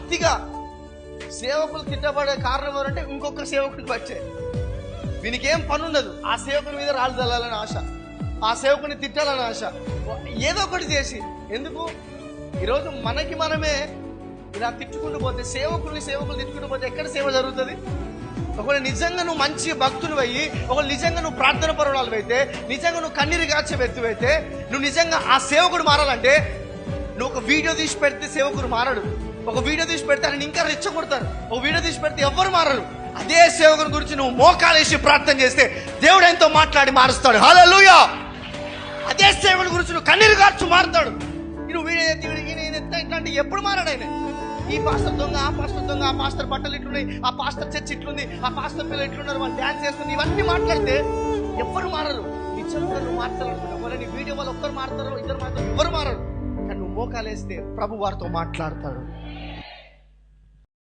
అతిగా సేవకులు తిట్టబడే కారణం ఎవరంటే ఇంకొక సేవకుడికి వచ్చే, వీనికి ఏం పని ఉండదు, ఆ సేవకుని మీద రాళ్ళు చల్లాలని ఆశ, ఆ సేవకుని తిట్టాలని ఆశ, ఏదో ఒకటి చేసి. ఎందుకు ఈరోజు మనకి మనమే ఇలా తిట్టుకుంటూ పోతే, సేవకులు తిట్టుకుంటూ పోతే ఎక్కడ సేవ జరుగుతుంది? ఒకవేళ నిజంగా నువ్వు మంచి భక్తులు అయ్యి, ఒకవేళ నిజంగా నువ్వు ప్రార్థన పరురాలు అయితే, నిజంగా నువ్వు కన్నీరు కాచే వ్యక్తివైతే, నువ్వు నిజంగా ఆ సేవకుడు మారాలంటే నువ్వు ఒక వీడియో తీసి పెడితే సేవకుడు మారడు. ఒక వీడియో తీసి పెడితే ఆయన ఇంకా రెచ్చగొడతారు. ఒక వీడియో తీసి పెడితే ఎవ్వరు మారరు. అదే సేవకుని గురించి నువ్వు మోకాలేసి ప్రార్థన చేస్తే దేవుడు ఎంతో మాట్లాడి మారుస్తాడు. హల్లెలూయా. అదే సేవకుని గురించి నువ్వు కన్నీరు కార్చు మారుతాడు. నువ్వు వీడియో ఇట్లాంటి ఎప్పుడు మారాడు ఆయన? ఈ పాస్టర్ దొంగ, ఆ పాస్టర్ దొంగ, ఆ పాస్టర్ బట్టలు ఇట్లున్నాయి, ఆ పాస్టర్ చర్చ్ ఇట్లుంది, ఆ పాస్టర్ పిల్లలు ఇట్లున్నారు, వాళ్ళు డ్యాన్స్ చేస్తుంది, ఇవన్నీ మాట్లాడితే ఎవ్వరు మారరు. నిజంగా నువ్వు మాట్లాడుతున్నావు వాళ్ళ, నీ వీడియో వాళ్ళు ఒక్కరు మారుతారు, ఇద్దరు మారుతారు, ఎవరు మారరు. కానీ నువ్వు మోకాలేస్తే ప్రభు వారితో మాట్లాడతాడు.